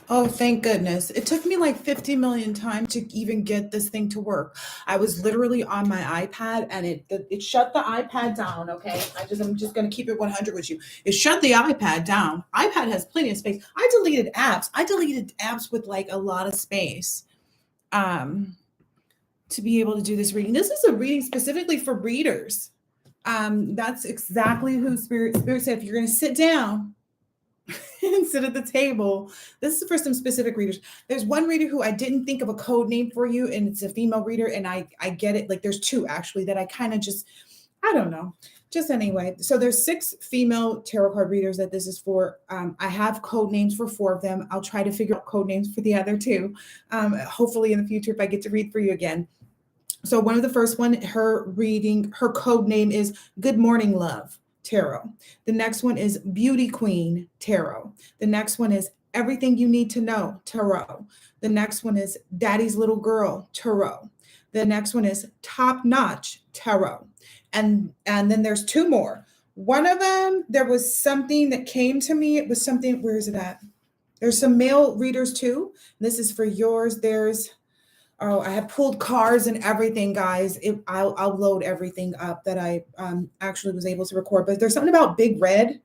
Oh, thank goodness. It took me like 50 million times to even get this thing to work. I was literally on my iPad and it shut the iPad down, okay? I'm just going to keep it 100 with you. It shut the iPad down. iPad has plenty of space. I deleted apps. I deleted apps with like a lot of space. Um to be able to do this reading. This is a reading specifically for readers. That's exactly who Spirit said if you're going to sit down and sit at the table. This is for some specific readers. There's one reader who I didn't think of a code name for you, and it's a female reader, and I get it. Like there's two actually that I kind of just I don't know. Just anyway. So there's six female tarot card readers that this is for. I have code names for four of them. I'll try to figure out code names for the other two. Hopefully in the future if I get to read for you again. So one of the first one, her code name is Good Morning Love Tarot. The next one is Beauty Queen Tarot. The next one is Everything You Need to Know Tarot. The next one is Daddy's Little Girl Tarot. The next one is Top Notch Tarot. And then there's two more. One of them, there was something that came to me. It was something, where is it at? There's some male readers too. This is for yours. There's Oh, I have pulled cards and everything, guys. I'll load everything up that I actually was able to record. But there's something about Big Red.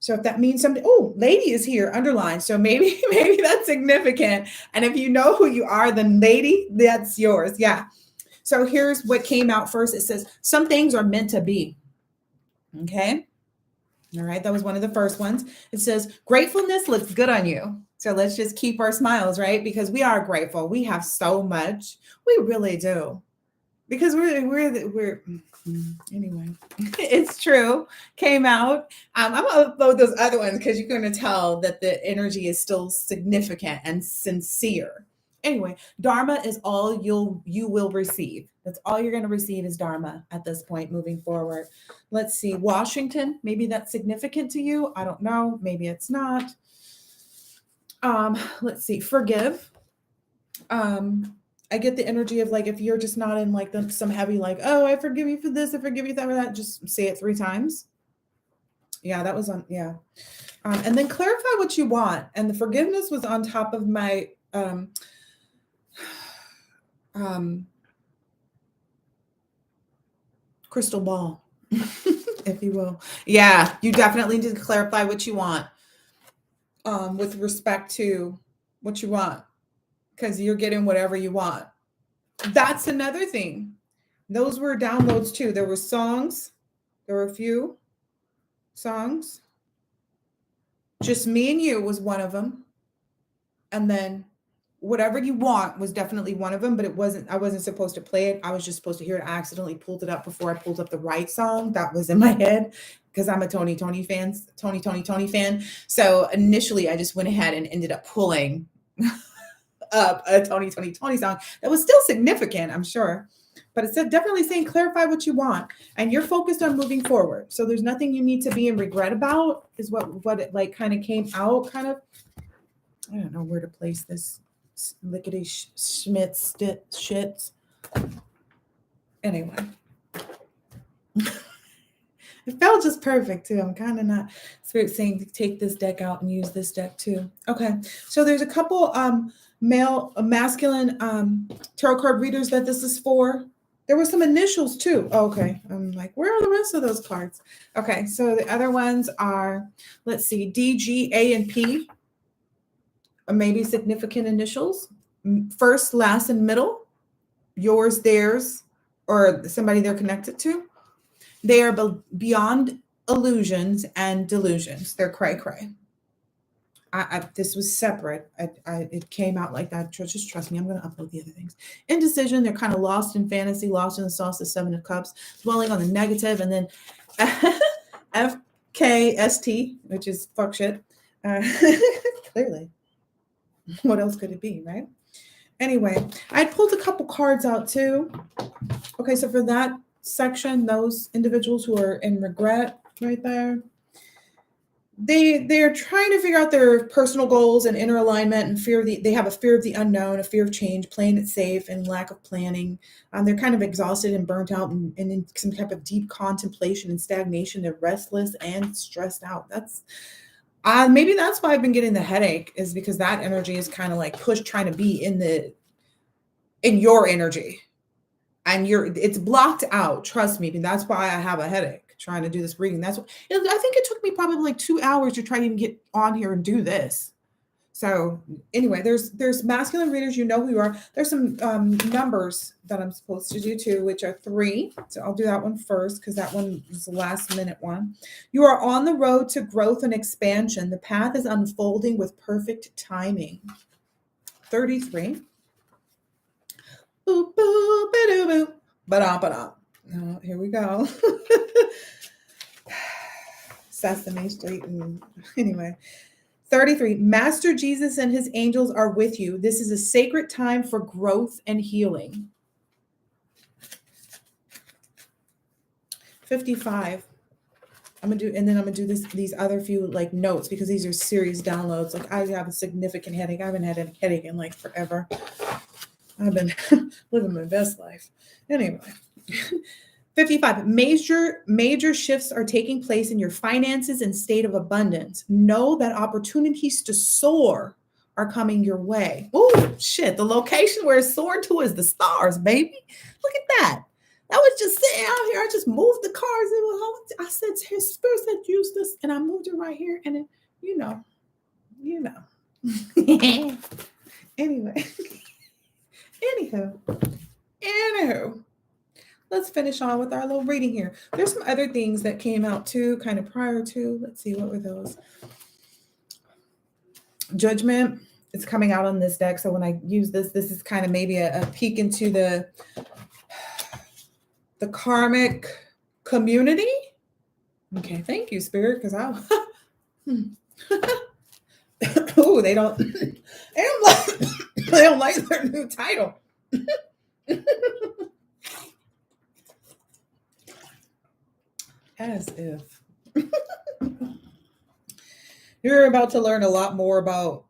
So if that means something, oh, lady is here, underlined. So maybe maybe that's significant. And if you know who you are, then lady, that's yours. Yeah. So here's what came out first. It says some things are meant to be. Okay. All right, that was one of the first ones. It says, gratefulness looks good on you. So let's just keep our smiles, right? Because we are grateful. We have so much. We really do. Because anyway, it's true. Came out. I'm gonna upload those other ones because you're gonna tell that the energy is still significant and sincere. Anyway, Dharma is all you will receive. That's all you're gonna receive is Dharma at this point moving forward. Let's see, Washington. Maybe that's significant to you. I don't know. Maybe it's not. Let's see, forgive. I get the energy of like if you're just not in like some heavy like, oh, I forgive you for this, I forgive you for that. Just say it 3 times. Yeah, that was on. Yeah, and then clarify what you want. And the forgiveness was on top of my um, crystal ball, if you will. Yeah, you definitely need to clarify what you want with respect to what you want because you're getting whatever you want. That's another thing. Those were downloads too. There were songs. There were a few songs. Just me and you was one of them. And then whatever you want was definitely one of them, but I wasn't supposed to play it. I was just supposed to hear it. I accidentally pulled it up before I pulled up the right song that was in my head because I'm a Tony fan. So initially I just went ahead and ended up pulling up a Tony song that was still significant, I'm sure. But it's definitely saying clarify what you want and you're focused on moving forward. So there's nothing you need to be in regret about is what it like kind of came out kind of. I don't know where to place this lickety schmitz shits. Anyway. It felt just perfect too. I'm kind of not Spirit saying to take this deck out and use this deck too. Okay. So there's a couple masculine tarot card readers that this is for. There were some initials too. Oh, okay. I'm like, where are the rest of those cards? Okay. So the other ones are, let's see, D, G, A, and P. Maybe significant initials. First, last, and middle. Yours, theirs, or somebody they're connected to. They are beyond illusions and delusions. They're cray cray. This was separate. It came out like that. Just trust me. I'm going to upload the other things. Indecision. They're kind of lost in fantasy, lost in the sauce. The 7 of Cups, dwelling on the negative, and then FKST, which is fuck shit. Clearly, what else could it be, right? Anyway, I pulled a couple cards out too. Okay, so for that section, those individuals who are in regret right there, they're trying to figure out their personal goals and inner alignment and they have a fear of the unknown, a fear of change, playing it safe and lack of planning. They're kind of exhausted and burnt out and in some type of deep contemplation and stagnation. They're restless and stressed out. Maybe that's why I've been getting the headache, is because that energy is kind of like trying to be in your energy, and it's blocked out. Trust me, and that's why I have a headache trying to do this reading. That's what I think it took me probably like 2 hours to try to even get on here and do this. So anyway, there's masculine readers. You know who you are. There's some numbers that I'm supposed to do too, which are 3. So I'll do that one first because that one is the last minute one. You are on the road to growth and expansion. The path is unfolding with perfect timing. 33. Boop, boop, ba-doo, boop. Ba-da, ba-da. Oh, here we go. Sesame Street. And anyway. 33. Master Jesus and his angels are with you. This is a sacred time for growth and healing. 55. I'm gonna do these other few like notes because these are serious downloads. Like I have a significant headache. I haven't had a headache in like forever. I've been living my best life. Anyway. 55. Major shifts are taking place in your finances and state of abundance. Know that opportunities to soar are coming your way. Oh, shit. The location where it's soaring to is the stars, baby. Look at that. That was just sitting out here. I just moved the cars. I said, his spirit said, use this. And I moved it right here. And then, you know. Anyway. Anywho. Let's finish on with our little reading here. There's some other things that came out too, kind of prior to. Let's see, what were those? Judgment is coming out on this deck. So when I use this is kind of maybe a peek into the karmic community. Okay, thank you, Spirit, because I oh, they don't like their new title. As if. You're about to learn a lot more about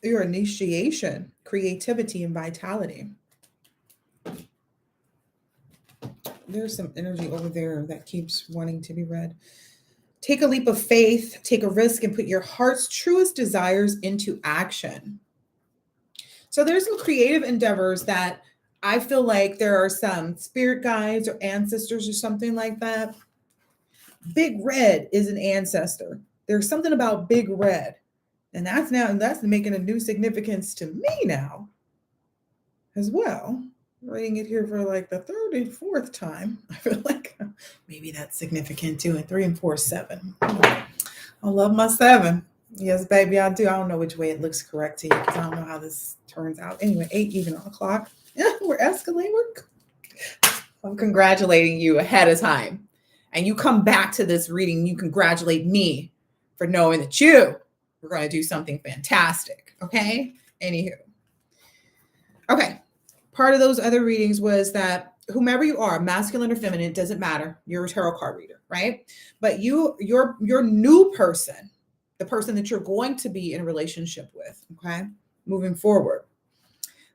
your initiation, creativity, and vitality. There's some energy over there that keeps wanting to be read. Take a leap of faith, take a risk, and put your heart's truest desires into action. So there's some creative endeavors that I feel like there are some spirit guides or ancestors or something like that. Big Red is an ancestor. There's something about Big Red. And that's making a new significance to me now as well. Reading it here for like the 3rd and 4th time. I feel like maybe that's significant too. And 3 and 4, 7. I love my 7. Yes, baby, I do. I don't know which way it looks correct to you because I don't know how this turns out. Anyway, 8 even on the clock. Yeah, we're escalating. I'm congratulating you ahead of time. And you come back to this reading, you congratulate me for knowing that we're going to do something fantastic. Okay? Anywho. Okay. Part of those other readings was that whomever you are, masculine or feminine, it doesn't matter. You're a tarot card reader, right? But your new person, the person that you're going to be in a relationship with, okay, moving forward,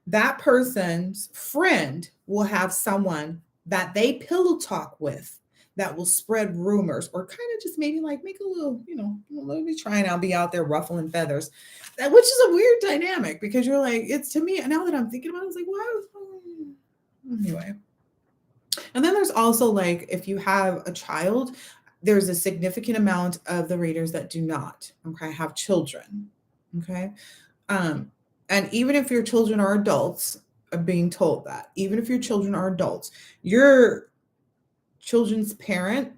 that person's friend will have someone that they pillow talk with that will spread rumors or kind of just maybe like make a little, let me try and I'll be out there ruffling feathers, which is a weird dynamic because you're like, it's to me, now that I'm thinking about it, it's like, why? Anyway. And then there's also like, if you have a child, there's a significant amount of the readers that do not, okay, have children, okay? And even if your children are adults, I'm being told that, even if your children are adults, your children's parent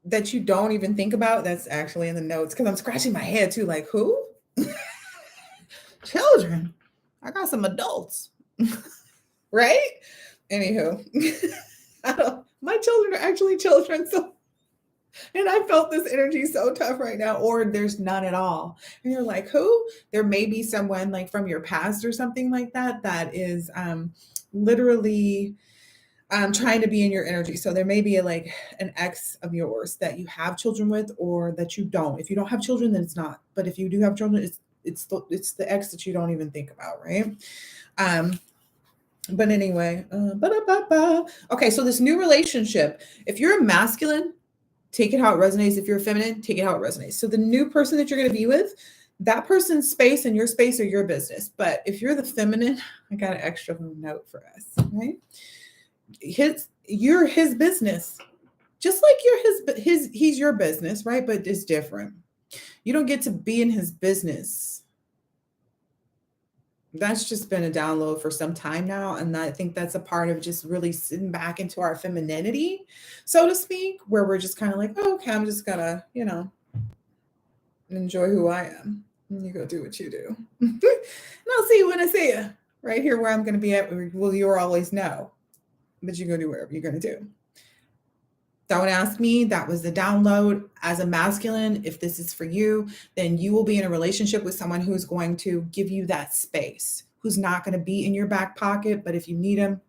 that you don't even think about, that's actually in the notes, because I'm scratching my head too, like, who? Children. I got some adults. Right? Anywho, my children are actually children, so, and I felt this energy so tough right now, or there's none at all. And you're like, who? There may be someone like from your past or something like that, that is literally trying to be in your energy. So there may be like an ex of yours that you have children with, or that you don't. If you don't have children, then it's not. But if you do have children, it's the ex that you don't even think about, right? But anyway, okay, so this new relationship, if you're a masculine, Take it how it resonates. If you're feminine, take it how it resonates. So the new person that you're going to be with, that person's space and your space are your business. But if you're the feminine, I got an extra note for us, right? You're his business. Just like you're he's your business, right? But it's different. You don't get to be in his business. That's just been a download for some time now. And I think that's a part of just really sitting back into our femininity, so to speak, where we're just kind of like, oh, okay, I'm just gonna, enjoy who I am. And you go do what you do. And I'll see you when I see you. Right here where I'm gonna be at, will you always know. But you go do whatever you're gonna do. Don't ask me. That was the download. As a masculine, if this is for you, then you will be in a relationship with someone who's going to give you that space, who's not going to be in your back pocket. But if you need them,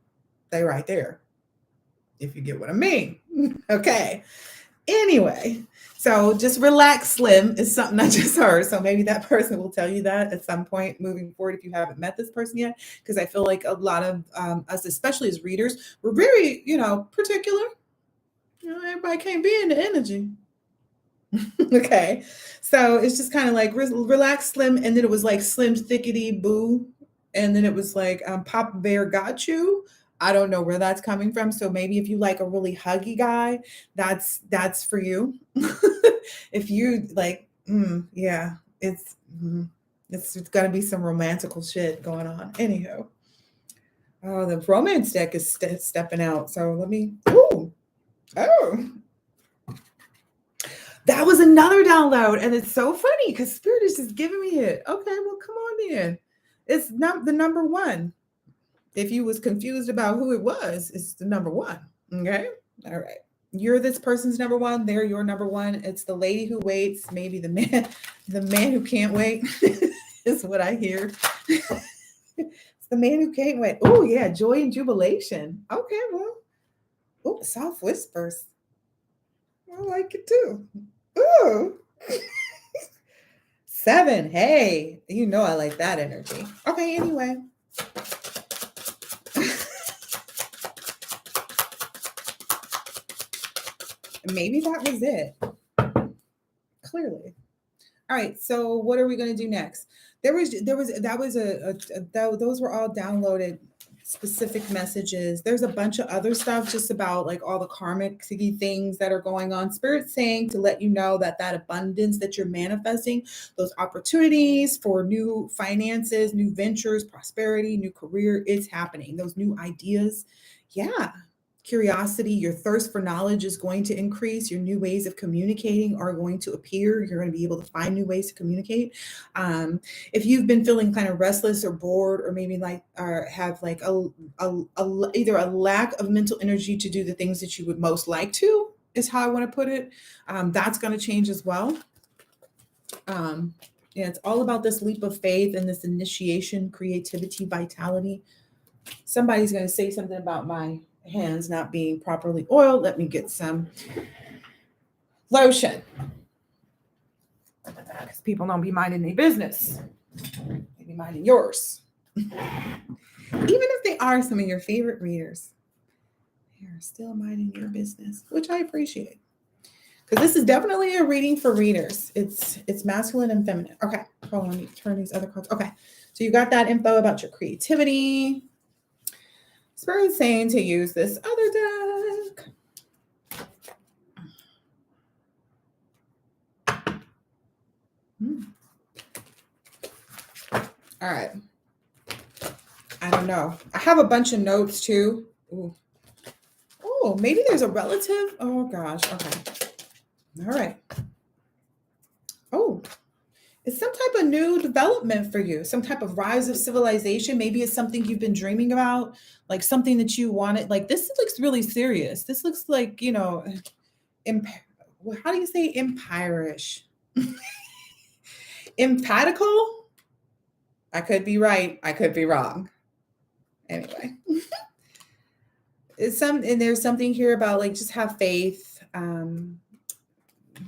they're right there. If you get what I mean. Okay. Anyway, so just relax, Slim, is something I just heard. So maybe that person will tell you that at some point moving forward if you haven't met this person yet. Because I feel like a lot of us, especially as readers, we're very, particular. Everybody can't be in the energy. Okay. So it's just kind of like relax, Slim. And then it was like Slim Thickety Boo. And then it was like Papa Bear got you. I don't know where that's coming from. So maybe if you like a really huggy guy, that's for you. If you like, yeah, it's got to be some romantical shit going on. Anyhow. Oh, the romance deck is stepping out. So let me, Oh, that was another download. And it's so funny because Spirit is just giving me it. Okay, well, come on in. It's not the number one. If you was confused about who it was, it's the number one. Okay. All right. You're this person's number one. They're your number one. It's the lady who waits. Maybe the man who can't wait is what I hear. It's the man who can't wait. Oh yeah. Joy and jubilation. Okay. Well, soft whispers. I like it too. Ooh. 7. Hey, I like that energy. Okay, anyway. Maybe that was it. Clearly. All right, so what are we going to do next? Those were all downloaded specific messages. There's a bunch of other stuff just about like all the karmic things that are going on. Spirit's saying to let you know that abundance that you're manifesting, those opportunities for new finances, new ventures, prosperity, new career, it's happening. Those new ideas. Yeah. Curiosity, your thirst for knowledge is going to increase. Your new ways of communicating are going to appear. You're going to be able to find new ways to communicate. If you've been feeling kind of restless or bored, or maybe have like either a lack of mental energy to do the things that you would most like to, is how I want to put it. That's going to change as well. Yeah, it's all about this leap of faith and this initiation, creativity, vitality. Somebody's going to say something about my hands not being properly oiled. Let me get some lotion. Because people don't be minding their business. They be minding yours. Even if they are some of your favorite readers, they are still minding your business, which I appreciate. Because this is definitely a reading for readers. It's masculine and feminine. Okay, hold on, let me turn these other cards. Okay, so you got that info about your creativity. Spirit is saying to use this other deck. All right. I don't know. I have a bunch of notes too. Ooh. Oh, maybe there's a relative. Oh gosh. Okay. All right. Oh, it's some type of new development for you, some type of rise of civilization. Maybe it's something you've been dreaming about, like something that you wanted. Like this looks really serious. This looks like, how do you say empirish? Empatical? I could be right. I could be wrong. Anyway. And there's something here about like just have faith.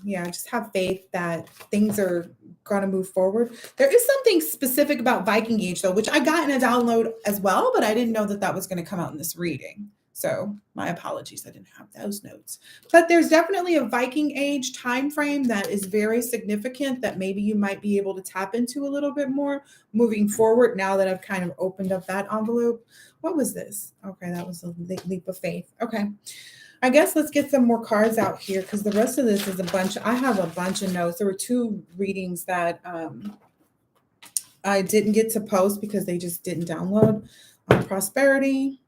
Just have faith that things are going to move forward. There is something specific about Viking Age though, which I got in a download as well, but I didn't know that was going to come out in this reading. So my apologies, I didn't have those notes. But there's definitely a Viking age time frame that is very significant that maybe you might be able to tap into a little bit more moving forward now that I've kind of opened up that envelope. What was this? Okay, that was a leap of faith. Okay. I guess let's get some more cards out here because the rest of this is a bunch. I have a bunch of notes. There were two readings that I didn't get to post because they just didn't download. Prosperity,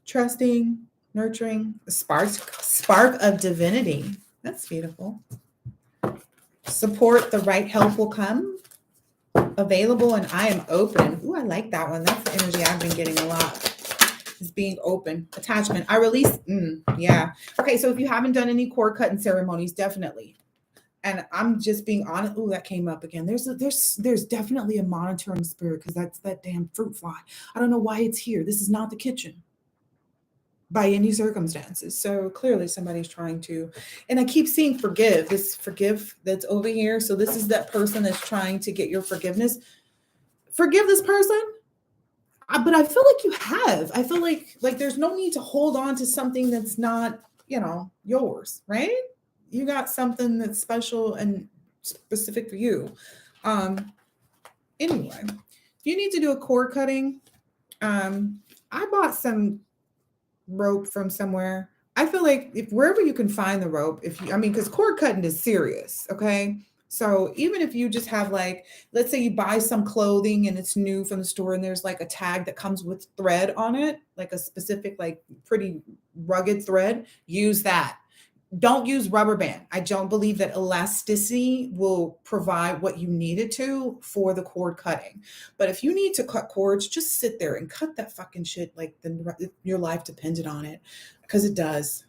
trusting, nurturing, a spark of divinity. That's beautiful. Support, the right help will come. Available, and I am open. Ooh, I like that one. That's the energy I've been getting a lot. Is being open. Attachment. I release. Yeah. Okay, so if you haven't done any cord cutting ceremonies, definitely. And I'm just being honest. Ooh, that came up again. There's definitely a monitoring spirit because that's that damn fruit fly. I don't know why it's here. This is not the kitchen by any circumstances. So clearly somebody's trying to, and I keep seeing forgive, this forgive that's over here. So this is that person that's trying to get your forgiveness. Forgive this person. But I feel like you have. I feel like there's no need to hold on to something that's not, yours, right? You got something that's special and specific for you. Anyway, if you need to do a cord cutting, I bought some rope from somewhere. I feel like if wherever you can find the rope, because cord cutting is serious, okay? So even if you just have let's say you buy some clothing and it's new from the store and there's like a tag that comes with thread on it, like a specific, pretty rugged thread, use that. Don't use rubber band. I don't believe that elasticity will provide what you need it to for the cord cutting. But if you need to cut cords, just sit there and cut that fucking shit like your life depended on it, because it does.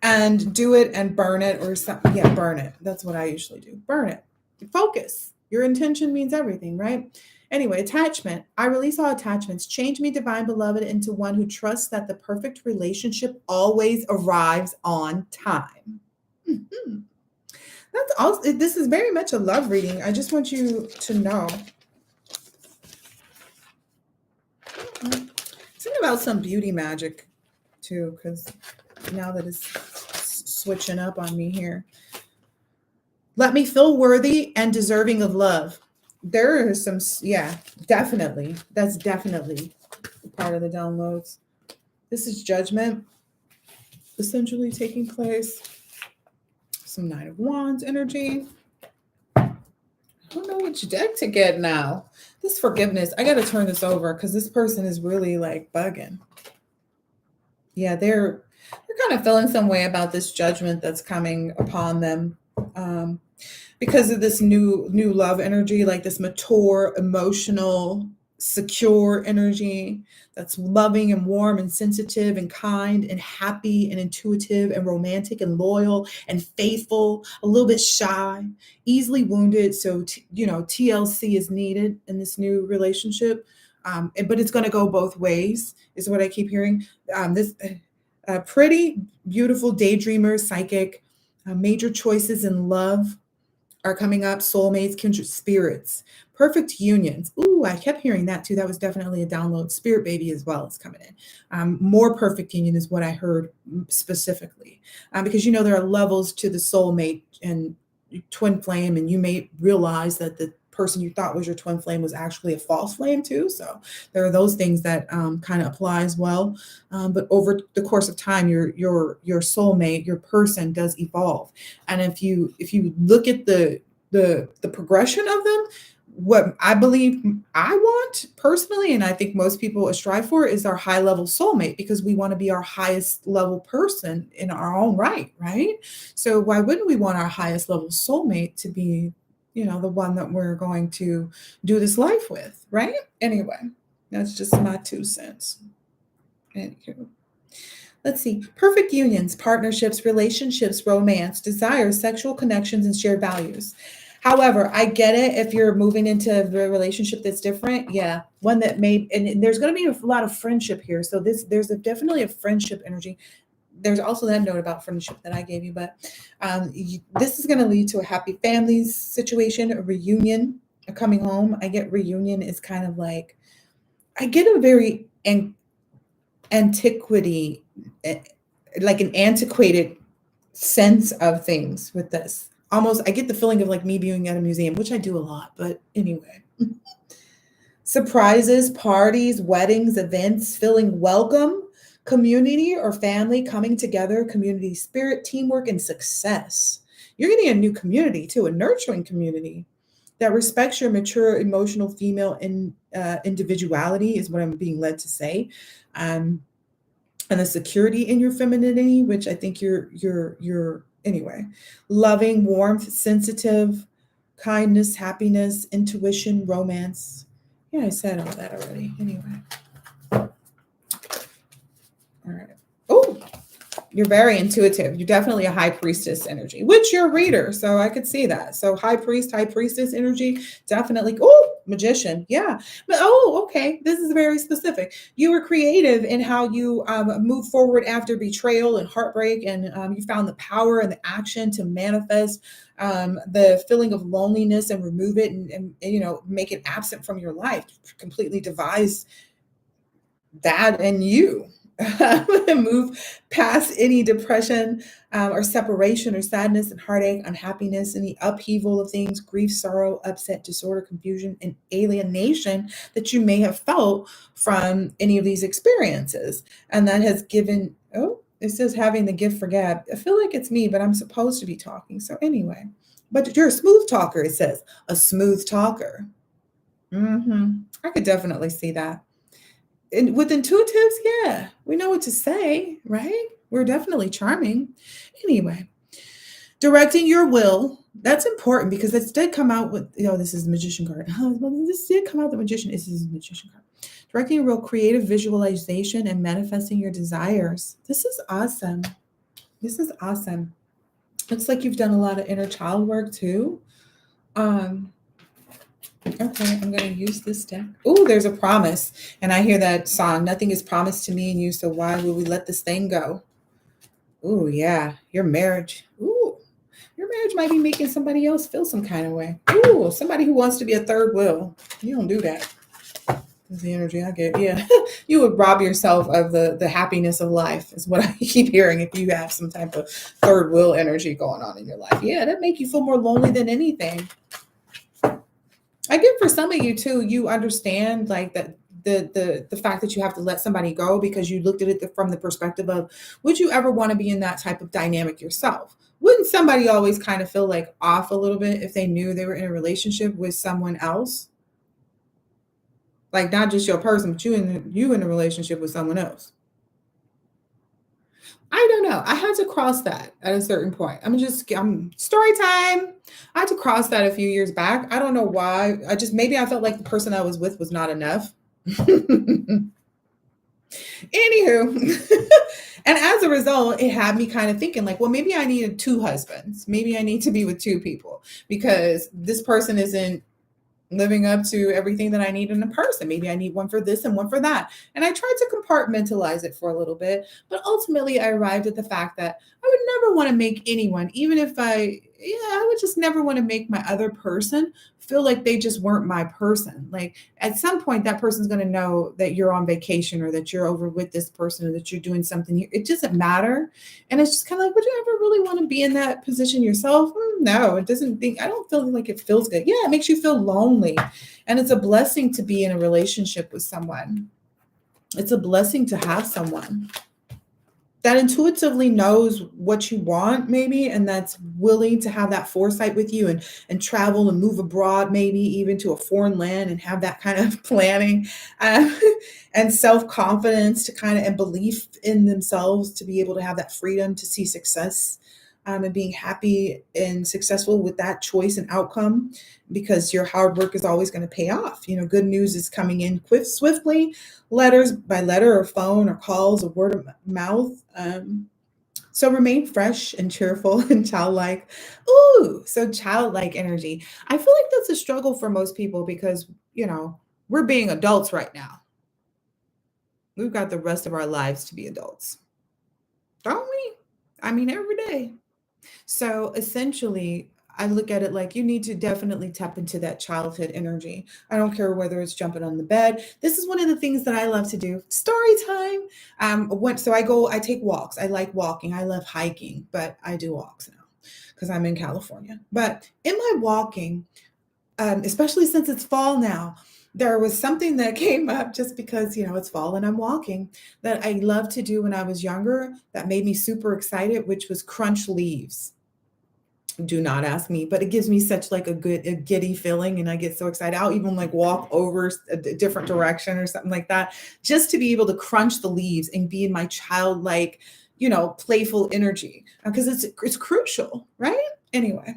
And do it and burn it or something. Yeah, burn it. That's what I usually do. Burn it. Focus. Your intention means everything, right? Anyway, attachment. I release all attachments. Change me, divine beloved, into one who trusts that the perfect relationship always arrives on time. Mm-hmm. That's also, this is very much a love reading. I just want you to know. Something about some beauty magic too, because now that it's switching up on me here. Let me feel worthy and deserving of love. There is some, definitely. That's definitely part of the downloads. This is judgment essentially taking place. Some Knight of Wands energy. I don't know which deck to get now. This forgiveness, I got to turn this over because this person is really bugging. Yeah, they're kind of feeling some way about this judgment that's coming upon them. Because of this new love energy, like this mature, emotional, secure energy that's loving and warm and sensitive and kind and happy and intuitive and romantic and loyal and faithful, a little bit shy, easily wounded. So, TLC is needed in this new relationship. But it's going to go both ways is what I keep hearing. This pretty beautiful daydreamer, psychic, major choices in love are coming up. Soulmates, kindred spirits, perfect unions. Ooh, I kept hearing that too. That was definitely a download. Spirit baby as well is coming in. More perfect union is what I heard specifically. Because there are levels to the soulmate and twin flame, and you may realize that the person you thought was your twin flame was actually a false flame too. So there are those things that kind of apply as well. But over the course of time, your soulmate, your person does evolve. And if you look at the progression of them, what I believe I want personally, and I think most people strive for, is our high level soulmate, because we want to be our highest level person in our own right? So why wouldn't we want our highest level soulmate to be the one that we're going to do this life with, right? Anyway, that's just my 2 cents. Anywho. Let's see. Perfect unions, partnerships, relationships, romance, desire, sexual connections, and shared values. However, I get it if you're moving into a relationship that's different. Yeah. One that and there's going to be a lot of friendship here. So there's definitely a friendship energy. There's also that note about friendship that I gave you, but this is going to lead to a happy families situation, a reunion, a coming home. I get reunion is kind of I get a very antiquity, eh, like an antiquated sense of things with this. Almost, I get the feeling of like me being at a museum, which I do a lot, but anyway. Surprises, parties, weddings, events, feeling welcome, community or family coming together, community spirit, teamwork, and success. You're getting a new community too, a nurturing community that respects your mature, emotional female individuality, is what I'm being led to say. Um, and the security in your femininity, which I think you're anyway, loving, warmth, sensitive, kindness, happiness, intuition, romance. Yeah, I said all that already. Anyway, all right. Oh, you're very intuitive. You're definitely a high priestess energy, which you're a reader. So I could see that. So high priest, high priestess energy, definitely. Oh, magician. Yeah. But oh, okay. This is very specific. You were creative in how you move forward after betrayal and heartbreak, and you found the power and the action to manifest the feeling of loneliness and remove it, and make it absent from your life. Completely devise that and you move past any depression or separation or sadness and heartache, unhappiness, any upheaval of things, grief, sorrow, upset, disorder, confusion, and alienation that you may have felt from any of these experiences. And that has given, oh, it says having the gift for gab. I feel like it's me, but I'm supposed to be talking. So anyway, but you're a smooth talker, it says. A smooth talker. I could definitely see that. And with intuitives, yeah, we know what to say, right? We're definitely charming. Anyway, directing your will, that's important because this did come out with, this is the magician card. Well, this did come out the magician. This is the magician card. Directing your will, creative visualization, and manifesting your desires. This is awesome. This is awesome. Looks like you've done a lot of inner child work too. Um, Okay, I'm going to use this deck. Oh, there's a promise. And I hear that song, nothing is promised to me and you, so why would we let this thing go? Oh, yeah, your marriage. Ooh, your marriage might be making somebody else feel some kind of way. Ooh, somebody who wants to be a third wheel. You don't do that. That's the energy I get. Yeah, you would rob yourself of the happiness of life, is what I keep hearing if you have some type of third wheel energy going on in your life. Yeah, that make you feel more lonely than anything. I get for some of you too, you understand like that the fact that you have to let somebody go because you looked at it from the perspective of, would you ever want to be in that type of dynamic yourself? Wouldn't somebody always kind of feel like off a little bit if they knew they were in a relationship with someone else? Like not just your person, but you in a relationship with someone else. I don't know. I had to cross that at a certain point. I'm story time. I had to cross that a few years back. I don't know why. Maybe I felt like the person I was with was not enough. Anywho, and as a result, it had me kind of thinking like, well, maybe I needed two husbands. Maybe I need to be with two people because this person isn't living up to everything that I need in a person. Maybe I need one for this and one for that. And I tried to compartmentalize it for a little bit, but ultimately I arrived at the fact that I would never want to make anyone, even if I would just never want to make my other person feel like they just weren't my person. Like at some point, that person's going to know that you're on vacation or that you're over with this person or that you're doing something. It doesn't matter. And it's just kind of like, would you ever really want to be in that position yourself? No, I don't feel like it feels good. Yeah, it makes you feel lonely. And it's a blessing to be in a relationship with someone. It's a blessing to have someone that intuitively knows what you want, maybe, and that's willing to have that foresight with you and travel and move abroad, maybe even to a foreign land and have that kind of planning uh, and self-confidence to kind of and belief in themselves to be able to have that freedom to see success and being happy and successful with that choice and outcome because your hard work is always going to pay off. Good news is coming in swiftly, letters by letter or phone or calls or word of mouth. So remain fresh and cheerful and childlike. Ooh, so childlike energy. I feel like that's a struggle for most people because, we're being adults right now. We've got the rest of our lives to be adults, don't we? I mean, every day. So essentially, I look at it like you need to definitely tap into that childhood energy. I don't care whether it's jumping on the bed. This is one of the things that I love to do. Story time. So I take walks. I like walking. I love hiking, but I do walks now because I'm in California. But in my walking, especially since it's fall now, there was something that came up just because, it's fall and I'm walking that I loved to do when I was younger that made me super excited, which was crunch leaves. Do not ask me, but it gives me such like a giddy feeling and I get so excited. I'll even like walk over a different direction or something like that just to be able to crunch the leaves and be in my childlike, playful energy because it's crucial, right? Anyway,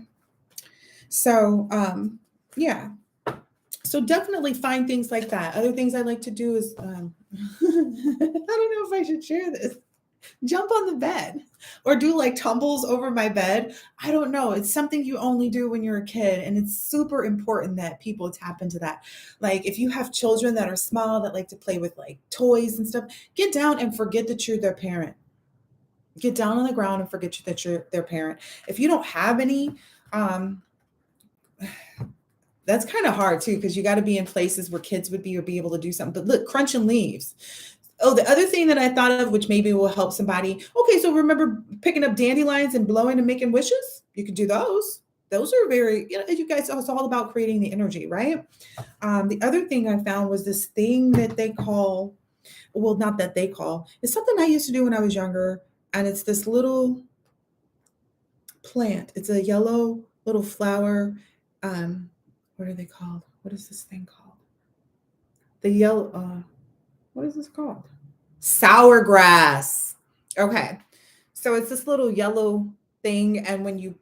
so yeah. So definitely find things like that. Other things I like to do is I don't know if I should share this. Jump on the bed or do like tumbles over my bed. I don't know. It's something you only do when you're a kid. And it's super important that people tap into that. Like if you have children that are small that like to play with like toys and stuff, get down and forget that you're their parent. Get down on the ground and forget that you're their parent. If you don't have any, that's kind of hard too, because you got to be in places where kids would be or be able to do something. But look, crunching leaves. Oh, the other thing that I thought of, which maybe will help somebody. Okay, so remember picking up dandelions and blowing and making wishes? You could do those. Those are very, you guys, it's all about creating the energy, right? The other thing I found was this thing that they call, well, not that they call, it's something I used to do when I was younger. And it's this little plant. It's a yellow little flower. What are they called? What is this thing called? The yellow, what is this called? Sour grass. Okay. So it's this little yellow thing. And when you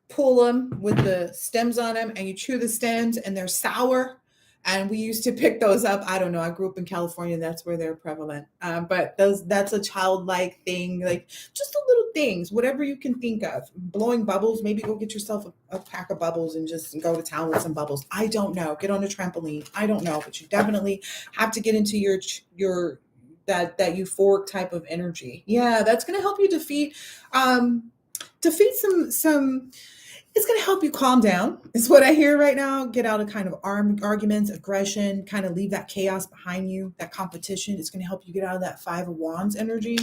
pull them with the stems on them and you chew the stems and they're sour. And we used to pick those up. I don't know. I grew up in California. That's where they're prevalent. But that's a childlike thing, like just the little things, whatever you can think of. Blowing bubbles. Maybe go get yourself a pack of bubbles and just go to town with some bubbles. I don't know. Get on a trampoline. I don't know. But you definitely have to get into your that euphoric type of energy. Yeah, that's going to help you defeat some. It's going to help you calm down, is what I hear right now. Get out of kind of arguments, aggression, kind of leave that chaos behind you, that competition. It's going to help you get out of that Five of Wands energy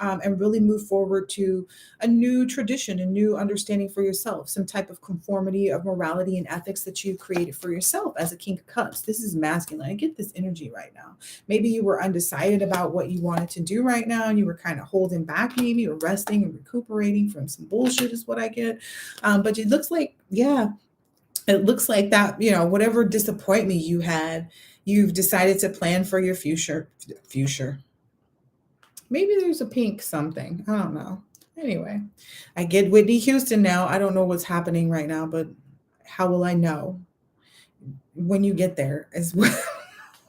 and really move forward to a new tradition, a new understanding for yourself, some type of conformity of morality and ethics that you created for yourself as a King of Cups. This is masculine. I get this energy right now. Maybe you were undecided about what you wanted to do right now and you were kind of holding back, maybe, or resting and recuperating from some bullshit is what I get. But it looks like, yeah, it looks like that, whatever disappointment you had, you've decided to plan for your future. Maybe there's a pink something. I don't know. Anyway, I get Whitney Houston now. I don't know what's happening right now, but how will I know when you get there is what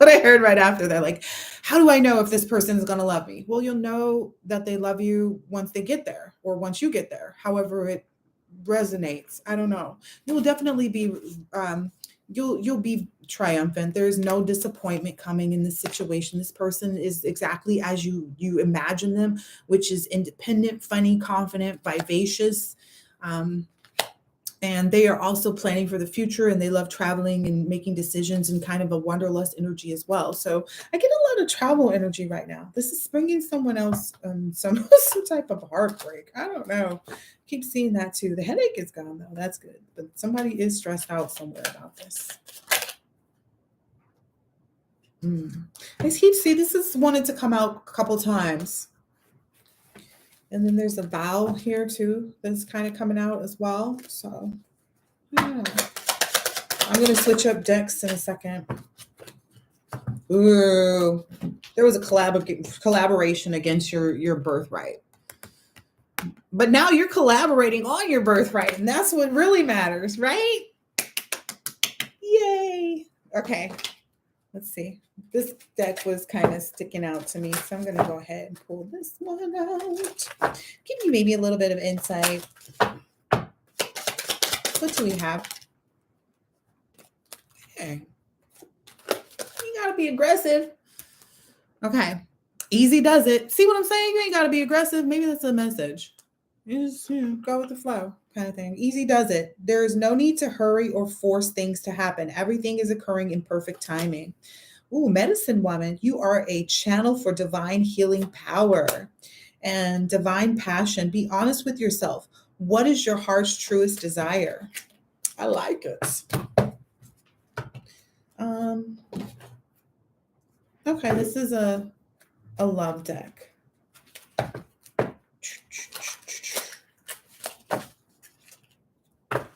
I heard right after that. Like, how do I know if this person is going to love me? Well, you'll know that they love you once they get there or once you get there, however it resonates. I don't know. You'll definitely be you'll be triumphant. There's no disappointment coming in this situation. This person is exactly as you imagine them, which is independent, funny, confident, vivacious. And they are also planning for the future and they love traveling and making decisions and kind of a wanderlust energy as well. So I get a lot of travel energy right now. This is bringing someone else some type of heartbreak. I don't know. Keep seeing that too. The headache is gone though. That's good. But somebody is stressed out somewhere about this. I keep seeing this is wanted to come out a couple times. And then there's a vow here too that's kind of coming out as well. So yeah. I'm going to switch up decks in a second. Ooh, there was a collaboration against your birthright. But now you're collaborating on your birthright, and that's what really matters, right? Yay. Okay, let's see. This deck was kind of sticking out to me, so I'm going to go ahead and pull this one out. Give you maybe a little bit of insight. What do we have? Okay. You got to be aggressive. Okay. Easy does it. See what I'm saying? You ain't got to be aggressive. Maybe that's a message. You just go with the flow kind of thing. Easy does it. There is no need to hurry or force things to happen. Everything is occurring in perfect timing. Ooh, medicine woman, you are a channel for divine healing power and divine passion. Be honest with yourself. What is your heart's truest desire? I like it. Um, okay, this is a love deck.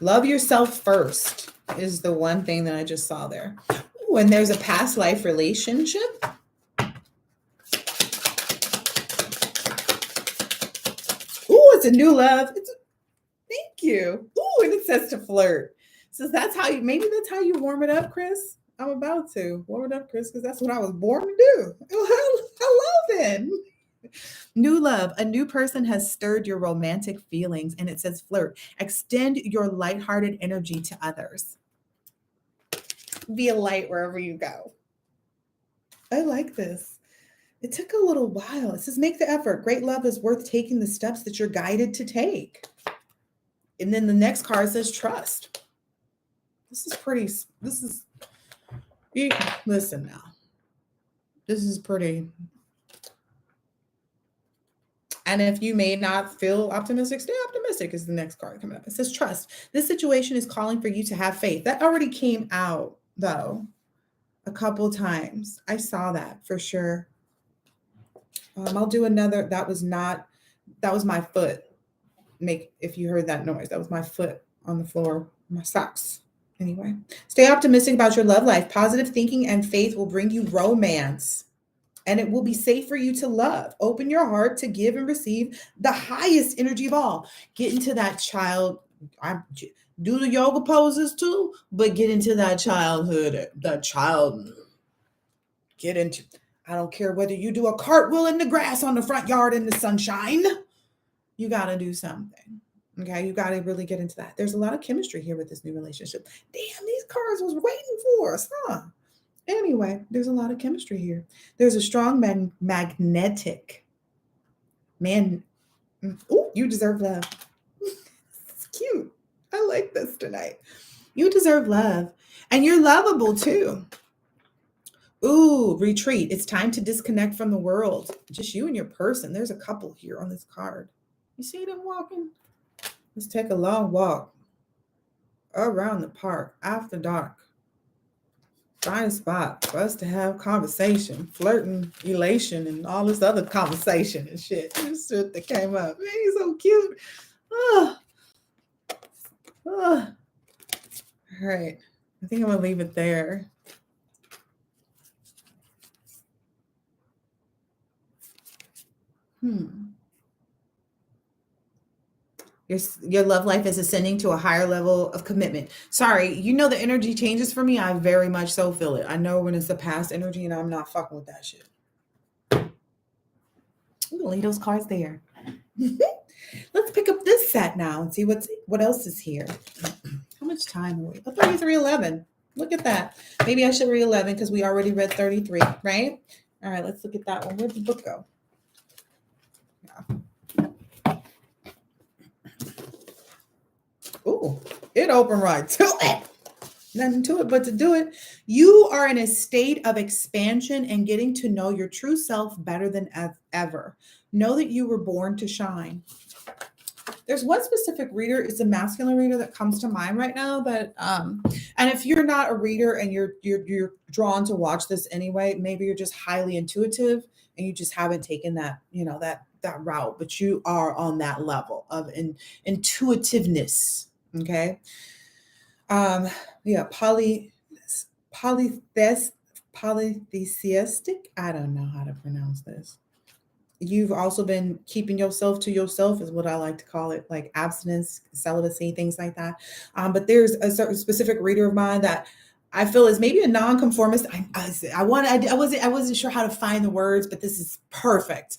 Love yourself first is the one thing that I just saw there. Ooh, and there's a past life relationship. Ooh, it's a new love. Thank you. Ooh, and it says to flirt. So maybe that's how you warm it up, Chris. I'm about to warm it up, Chris, because that's what I was born to do. Hello then. New love. A new person has stirred your romantic feelings, and it says flirt. Extend your lighthearted energy to others. Be a light wherever you go. I like this. It took a little while. It says, make the effort. Great love is worth taking the steps that you're guided to take. And then the next card says trust. Listen now. This is pretty. And if you may not feel optimistic, stay optimistic is the next card coming up. It says trust. This situation is calling for you to have faith. That already came out, though, a couple times. I saw that for sure. I'll do another. That was my foot. If you heard that noise, that was my foot on the floor, my socks. Anyway, stay optimistic about your love life. Positive thinking and faith will bring you romance, and it will be safe for you to love. Open your heart to give and receive the highest energy of all. Get into that child. Do the yoga poses too, but get into that childhood, that child. Get into. I don't care whether you do a cartwheel in the grass on the front yard in the sunshine. You got to do something. Okay, you got to really get into that. There's a lot of chemistry here with this new relationship. Damn, these cards was waiting for us, huh? Anyway, there's a lot of chemistry here. There's a strong magnetic man. Ooh, you deserve love. It's cute. I like this tonight. You deserve love. And you're lovable too. Ooh, retreat. It's time to disconnect from the world. Just you and your person. There's a couple here on this card. You see them walking? Let's take a long walk around the park after dark. Find a spot for us to have conversation, flirting, elation, and all this other conversation and shit. This shit that came up. Man, he's so cute. Oh. Oh. All right. I think I'm going to leave it there. Your love life is ascending to a higher level of commitment. Sorry, the energy changes for me. I very much so feel it. I know when it's the past energy and I'm not fucking with that shit. I'm gonna leave those cards there. Let's pick up this set now and see what else is here. How much time are we? Oh, 33:11. Look at that. Maybe I should read 11 because we already read 33, right? All right, let's look at that one. Where'd the book go? Yeah. Ooh, it opened right to it. Nothing to it but to do it. You are in a state of expansion and getting to know your true self better than ever. Know that you were born to shine. There's one specific reader, it's a masculine reader that comes to mind right now, but and if you're not a reader and you're drawn to watch this anyway, maybe you're just highly intuitive and you just haven't taken that, that route, but you are on that level of intuitiveness. Okay. Yeah, polytheistic. I don't know how to pronounce this. You've also been keeping yourself to yourself is what I like to call it, like abstinence, celibacy, things like that. But there's a certain specific reader of mine that I feel is maybe a nonconformist. I wasn't sure how to find the words, but this is perfect.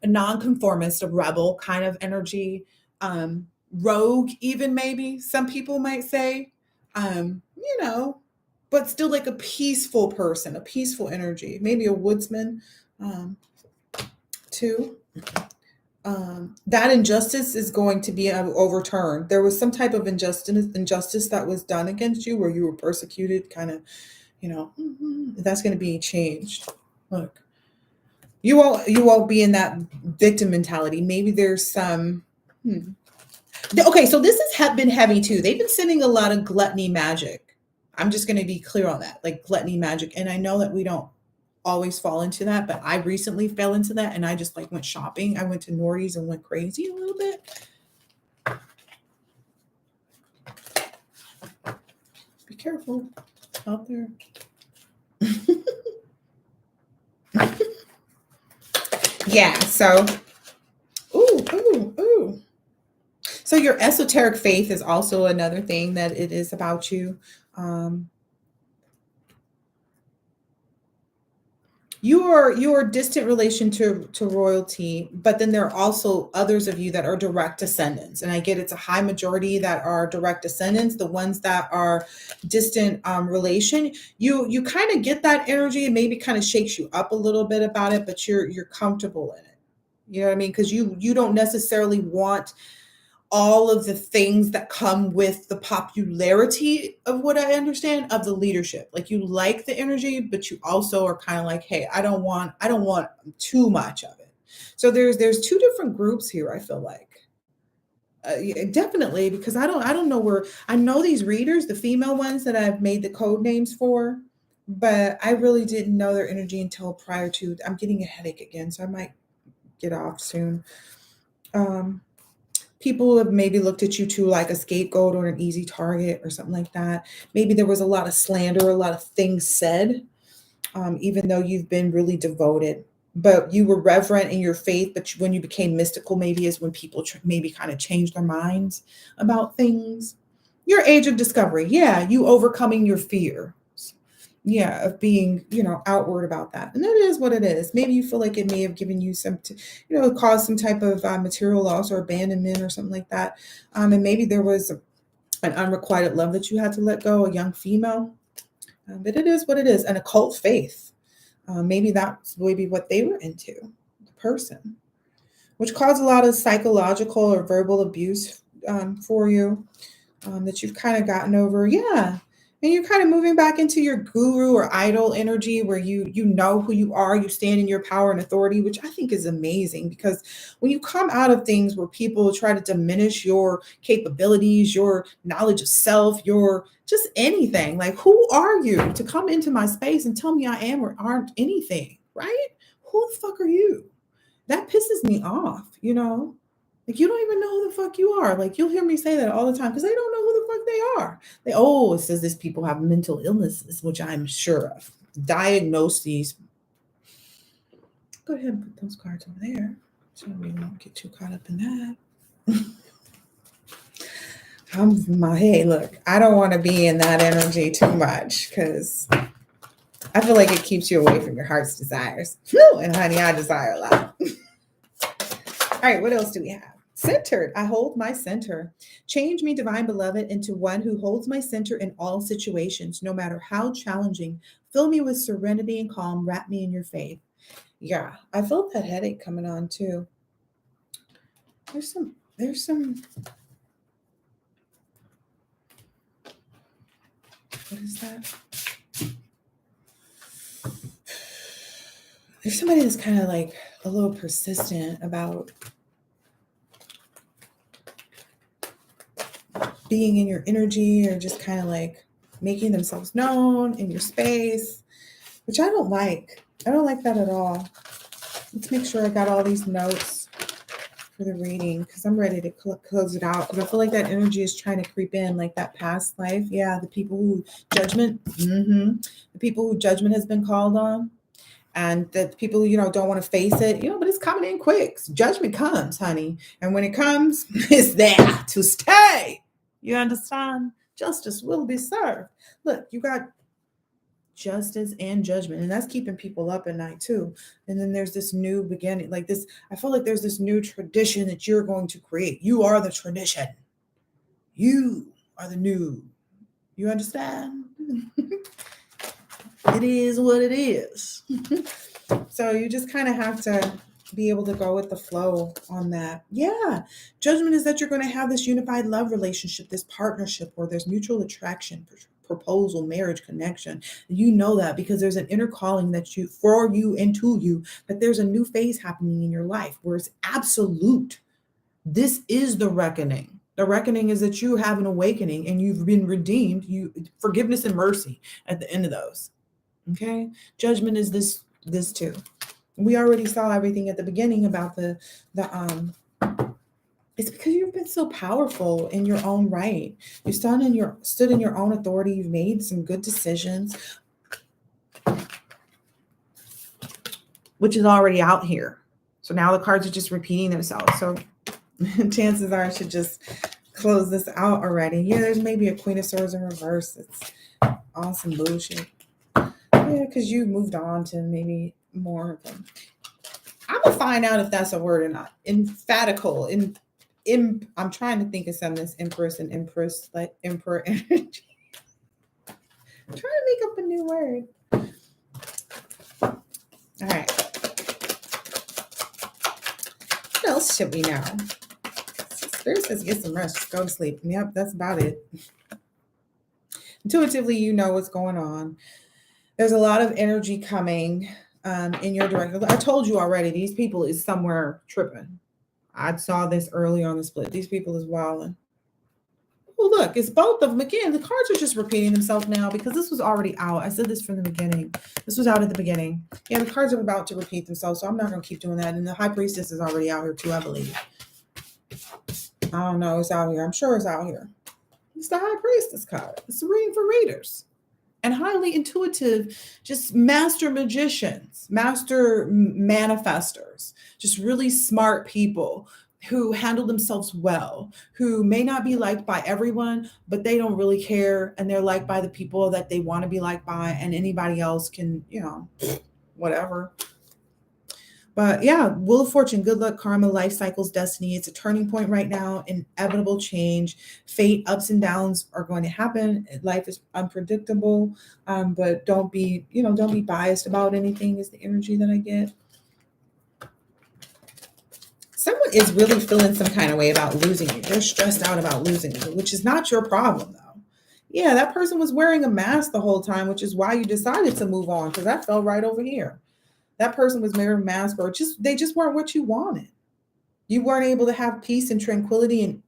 A nonconformist, a rebel kind of energy, rogue, even maybe some people might say, but still like a peaceful person, a peaceful energy, maybe a woodsman, too. That injustice is going to be overturned. There was some type of injustice that was done against you where you were persecuted, kind of, that's going to be changed. Look, you won't be in that victim mentality. Maybe there's some. Okay, so this has been heavy too. They've been sending a lot of gluttony magic. I'm just going to be clear on that, like gluttony magic. And I know that we don't always fall into that, but I recently fell into that and I just like went shopping. I went to Nordy's and went crazy a little bit. Be careful out there. Yeah, so ooh. So your esoteric faith is also another thing that it is about you. Um, your distant relation to royalty, but then there are also others of you that are direct descendants, and I get it's a high majority that are direct descendants. The ones that are distant relation, you kind of get that energy, and maybe kind of shakes you up a little bit about it, but you're comfortable in it. You know what I mean? Because you don't necessarily want all of the things that come with the popularity of what I understand of the leadership. Like you like the energy, but you also are kind of like, hey, I don't want too much of it. So there's two different groups here, I feel like. Yeah, definitely, because I don't know where I know these readers, the female ones that I've made the code names for, but I really didn't know their energy until prior to. I'm getting a headache again, so I might get off soon. Um, People have maybe looked at you too like a scapegoat or an easy target or something like that. Maybe there was a lot of slander, a lot of things said, even though you've been really devoted. But you were reverent in your faith, but when you became mystical, maybe is when people maybe kind of changed their minds about things. Your age of discovery, yeah, you overcoming your fear, yeah, of being outward about that, and that is what it is. Maybe you feel like it may have given you some caused some type of material loss or abandonment or something like that, and maybe there was an unrequited love that you had to let go, a young female, but it is what it is. An occult faith, maybe that's maybe what they were into, the person, which caused a lot of psychological or verbal abuse for you, that you've kind of gotten over. Yeah. And you're kind of moving back into your guru or idol energy where you know who you are, you stand in your power and authority, which I think is amazing because when you come out of things where people try to diminish your capabilities, your knowledge of self, your just anything, like who are you to come into my space and tell me I am or aren't anything, right? Who the fuck are you? That pisses me off. Like you don't even know who the fuck you are. Like you'll hear me say that all the time because they don't know who the fuck they are. It says this people have mental illnesses, which I'm sure of. Diagnoses. Go ahead and put those cards over there so we don't get too caught up in that. Hey, look, I don't want to be in that energy too much because I feel like it keeps you away from your heart's desires. Whew, and honey, I desire a lot. All right, what else do we have? Centered. I hold my center. Change me, divine beloved, into one who holds my center in all situations, no matter how challenging. Fill me with serenity and calm. Wrap me in your faith. Yeah, I felt that headache coming on too. There's some, what is that? There's somebody that's kind of like a little persistent about being in your energy or just kind of like making themselves known in your space, which I don't like. I don't like that at all. Let's make sure I got all these notes for the reading because I'm ready to close it out because I feel like that energy is trying to creep in, like that past life. Yeah, the people who the people who judgment has been called on, and the people who don't want to face it, but it's coming in quick. Judgment comes, honey, and when it comes, it's there to stay. You understand? Justice will be served. Look, you got justice and judgment, and that's keeping people up at night too. And then there's this new beginning, like this. I feel like there's this new tradition that you're going to create. You are the tradition. You are the new. You understand? It is what it is. So you just kind of have to be able to go with the flow on that. Yeah. Judgment is that you're going to have this unified love relationship, this partnership where there's mutual attraction, proposal, marriage, connection. You know that because there's an inner calling that you, for you and to you, that there's a new phase happening in your life where it's absolute. This is the reckoning. The reckoning is that you have an awakening and you've been redeemed. You forgiveness and mercy at the end of those. Okay. Judgment is this too. We already saw everything at the beginning about the it's because you've been so powerful in your own right. You stood in your own authority. You've made some good decisions, which is already out here. So now the cards are just repeating themselves. So chances are I should just close this out already. Yeah, there's maybe a Queen of Swords in reverse. It's awesome bullshit. Yeah, because you moved on to maybe more of them. I'm gonna find out if that's a word or not. Emphatical. I'm trying to think of some of this empress and empress, like emperor energy. I'm trying to make up a new word. All right. What else should we know? Spirit says get some rest, just go to sleep. Yep, that's about it. Intuitively, you know what's going on. There's a lot of energy coming in your direction. I told you already, these people is somewhere tripping. I saw this early on the split. These people is wilding. Well, look, it's both of them. Again, the cards are just repeating themselves now because this was already out. I said this from the beginning. This was out at the beginning. Yeah, the cards are about to repeat themselves, so I'm not going to keep doing that. And the High Priestess is already out here too, I believe. I don't know. It's out here. I'm sure it's out here. It's the High Priestess card. It's a reading for readers. And highly intuitive, just master magicians, master manifestors, just really smart people who handle themselves well, who may not be liked by everyone, but they don't really care. And they're liked by the people that they want to be liked by. And anybody else can, whatever. But yeah, Wheel of Fortune, good luck, karma, life cycles, destiny. It's a turning point right now, inevitable change, fate, ups and downs are going to happen. Life is unpredictable, but don't be biased about anything is the energy that I get. Someone is really feeling some kind of way about losing you. They're stressed out about losing you, which is not your problem though. Yeah, that person was wearing a mask the whole time, which is why you decided to move on because that fell right over here. That person was wearing a mask or they just weren't what you wanted. You weren't able to have peace and tranquility and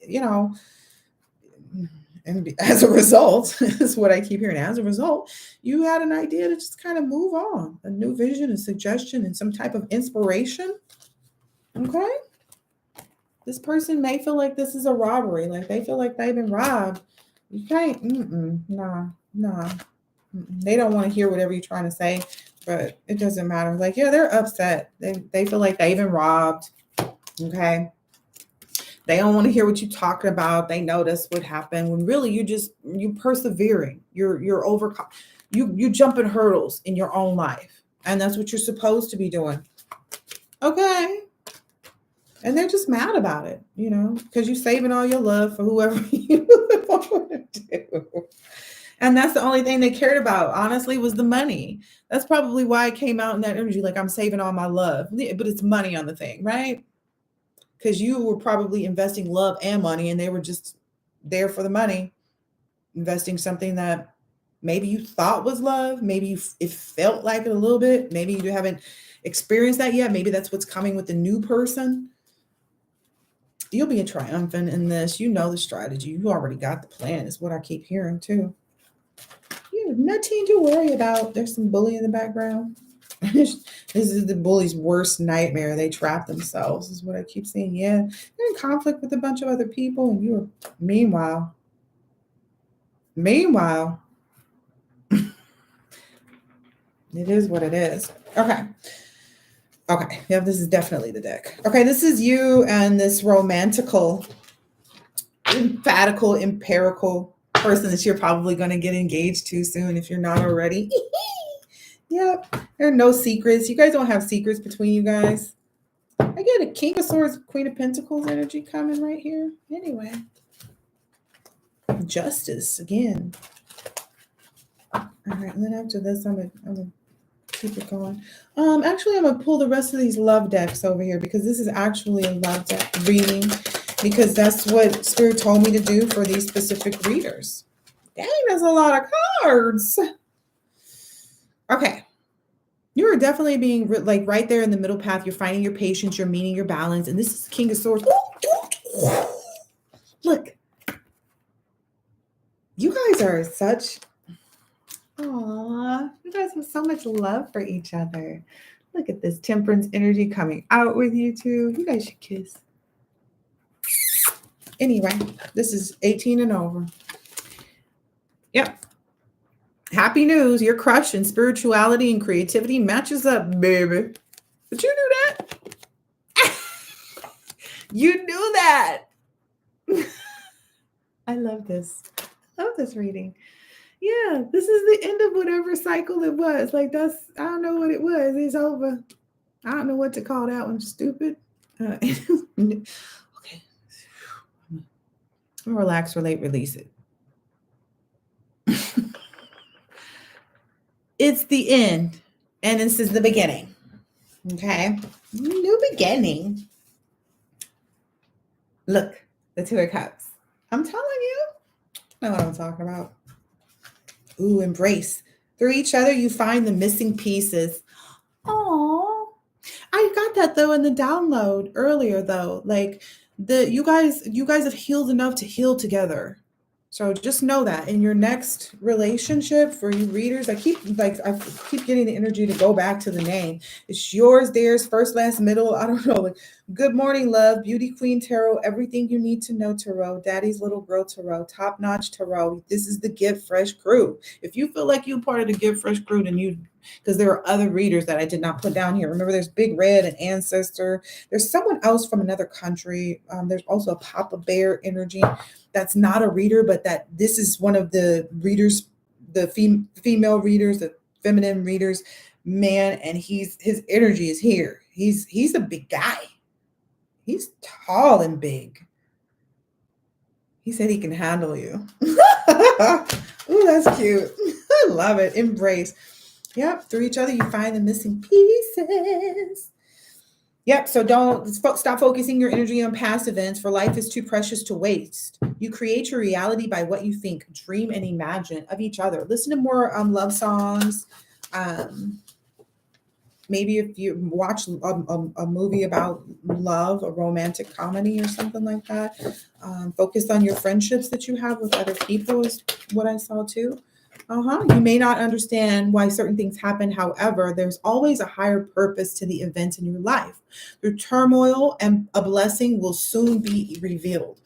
as a result, is what I keep hearing. As a result, you had an idea to just kind of move on, a new vision, a suggestion, and some type of inspiration. Okay. This person may feel like this is a robbery, like they feel like they've been robbed. You can't, nah. They don't want to hear whatever you're trying to say, but it doesn't matter. Like, yeah, they're upset. They feel like they've been robbed. Okay. They don't want to hear what you're talking about. They know that's what happened when really you persevering. You're overcome. You jumping hurdles in your own life. And that's what you're supposed to be doing. Okay. And they're just mad about it, because you're saving all your love for whoever you want to do. And that's the only thing they cared about, honestly, was the money. That's probably why it came out in that energy, like I'm saving all my love. But it's money on the thing, right? Because you were probably investing love and money, and they were just there for the money, investing something that maybe you thought was love. Maybe it felt like it a little bit. Maybe you haven't experienced that yet. Maybe that's what's coming with the new person. You'll be a triumphant in this. You know the strategy. You already got the plan, is what I keep hearing too. You have nothing to worry about. There's some bully in the background. This is the bully's worst nightmare. They trap themselves, is what I keep saying. Yeah, they're in conflict with a bunch of other people, and you're meanwhile, it is what it is. Okay. Yeah, this is definitely the deck. Okay, this is you and this romantical, emphatical, empirical person that you're probably going to get engaged to soon if you're not already. Yep. There are no secrets. You guys don't have secrets between you guys. I get a King of Swords, Queen of Pentacles energy coming right here. Anyway. Justice again. All right. And then after this, I'm gonna Keep it going. Actually, I'm gonna pull the rest of these love decks over here because this is actually a love deck reading because that's what Spirit told me to do for these specific readers. Dang, that's a lot of cards. Okay. You are definitely being like right there in the middle path. You're finding your patience, you're meeting your balance, and this is the King of Swords. Look, you guys are such. Aw, you guys have so much love for each other. Look at this temperance energy coming out with you two. You guys should kiss. Anyway, this is 18 and over. Yep. Happy news. Your crush in spirituality and creativity matches up, baby. Did you knew that? You knew that. I love this. I love this reading. Yeah, this is the end of whatever cycle it was. Like I don't know what it was. It's over. I don't know what to call that one. Stupid. Okay. I'm gonna relax, relate, release it. It's the end, and this is the beginning. Okay, new beginning. Look, the Two of Cups. I'm telling you, I know what I'm talking about. Ooh, embrace. Through each other, you find the missing pieces. Oh, I got that though in the download earlier though. Like you guys have healed enough to heal together. So just know that in your next relationship for you readers, I keep getting the energy to go back to the name. It's yours, theirs, first, last, middle. I don't know. Like, good morning, love, beauty queen tarot, everything you need to know tarot, daddy's little girl tarot, top notch tarot. This is the Give Fresh crew. If you feel like you're part of the Give Fresh crew, then because there are other readers that I did not put down here. Remember, there's Big Red and Ancestor. There's someone else from another country. There's also a Papa Bear energy. That's not a reader, but that this is one of the readers, the female readers, the feminine readers, man, and his energy is here. He's a big guy. He's tall and big. He said he can handle you. Ooh, that's cute. I love it. Embrace. Yep. Through each other, you find the missing pieces. Yep. So don't stop focusing your energy on past events, for life is too precious to waste. You create your reality by what you think, dream, and imagine of each other. Listen to more love songs. Maybe if you watch a movie about love, a romantic comedy or something like that. Focus on your friendships that you have with other people is what I saw too. You may not understand why certain things happen. However, there's always a higher purpose to the events in your life. Through turmoil, and a blessing will soon be revealed.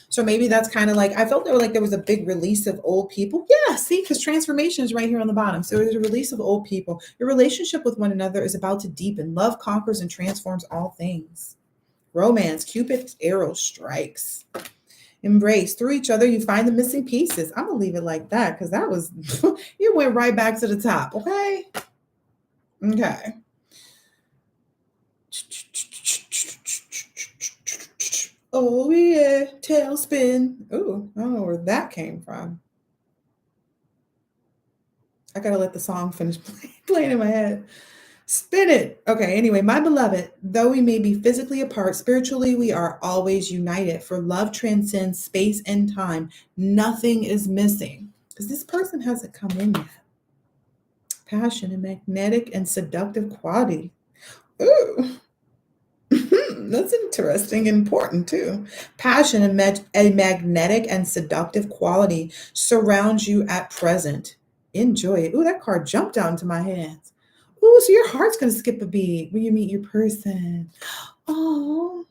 So maybe that's kind of like, I felt there was a big release of old people. Yeah, see, because transformation is right here on the bottom. So there's a release of old people. Your relationship with one another is about to deepen. Love conquers and transforms all things. Romance, Cupid's arrow strikes. Embrace. Through each other, you find the missing pieces. I'm going to leave it like that because that was, you went right back to the top. Okay. Okay. Oh, yeah. Tailspin. Ooh, I don't know where that came from. I got to let the song finish playing in my head. Spin it. Okay, anyway, my beloved, though we may be physically apart, spiritually we are always united, for love transcends space and time. Nothing is missing because this person hasn't come in yet. Passion and magnetic and seductive quality. Ooh, that's interesting and important too. Passion and a magnetic and seductive quality surrounds you at present. Enjoy it. Ooh, that card jumped out into my hands. Ooh, so your heart's going to skip a beat when you meet your person. Oh.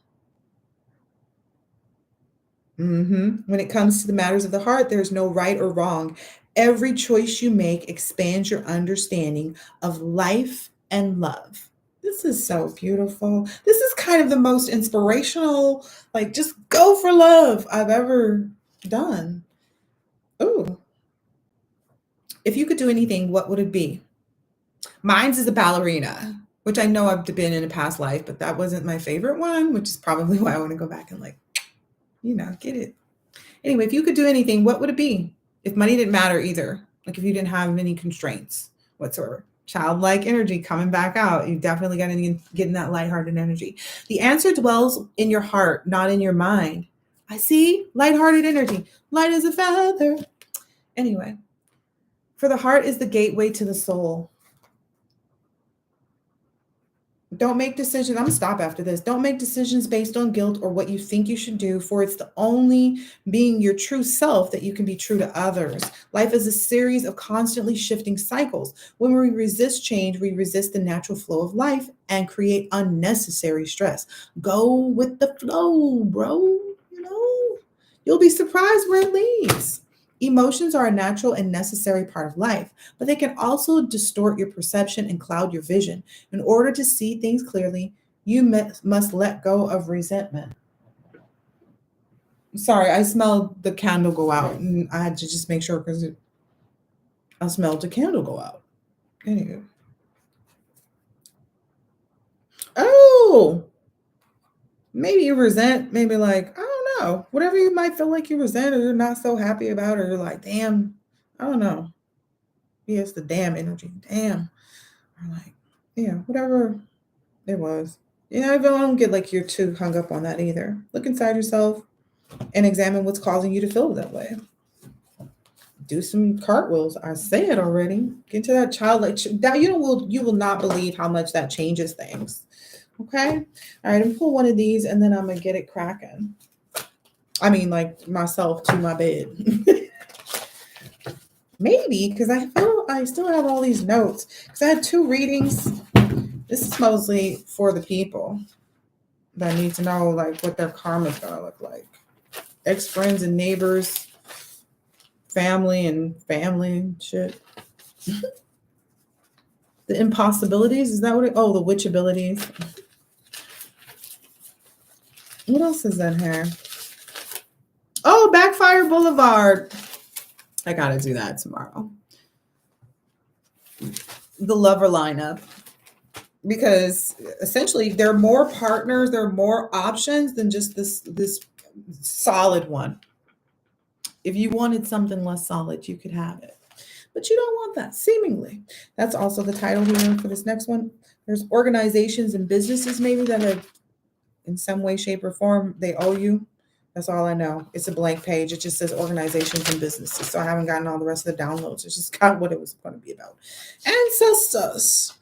When it comes to the matters of the heart, there's no right or wrong. Every choice you make expands your understanding of life and love. This is so beautiful. This is kind of the most inspirational, like just go for love I've ever done. Ooh. If you could do anything, what would it be? Mine's is a ballerina, which I know I've been in a past life, but that wasn't my favorite one, which is probably why I want to go back and get it. Anyway, if you could do anything, what would it be? If money didn't matter either, like if you didn't have any constraints whatsoever. Childlike energy coming back out. You definitely got to get in that lighthearted energy. The answer dwells in your heart, not in your mind. I see lighthearted energy. Light as a feather. Anyway, for the heart is the gateway to the soul. Don't make decisions. I'm going to stop after this. Don't make decisions based on guilt or what you think you should do, for it's the only being your true self that you can be true to others. Life is a series of constantly shifting cycles. When we resist change, we resist the natural flow of life and create unnecessary stress. Go with the flow, bro. You'll be surprised where it leads. Emotions are a natural and necessary part of life, but they can also distort your perception and cloud your vision. In order to see things clearly, you must let go of resentment. Sorry, I smelled the candle go out, and I had to just make sure because I smelled the candle go out. Anyway. Oh, maybe you resent, maybe like, I don't know, whatever you might feel like you resent or you're not so happy about, or you're like, damn, I don't know. Yes, the damn energy. Damn. Or like, yeah, whatever it was. I don't get like you're too hung up on that either. Look inside yourself and examine what's causing you to feel that way. Do some cartwheels. I say it already. Get to that childlike. That you will not believe how much that changes things. Okay. All right. I'm pull one of these and then I'm gonna get it cracking. I mean, like myself to my bed. Maybe because I feel I still have all these notes because I had 2 readings. This is mostly for the people that need to know like what their karma is gonna look like. Ex-friends and neighbors, family and shit. The impossibilities, is that what the witch abilities. What else is in here? Oh, Backfire Boulevard. I gotta do that tomorrow. The lover lineup. Because essentially there are more partners, there are more options than just this solid one. If you wanted something less solid, you could have it. But you don't want that, seemingly. That's also the title here for this next one. There's organizations and businesses maybe that have, in some way, shape, or form, they owe you. That's all I know. It's a blank page. It just says organizations and businesses. So I haven't gotten all the rest of the downloads. It's just got what it was going to be about. Ancestors.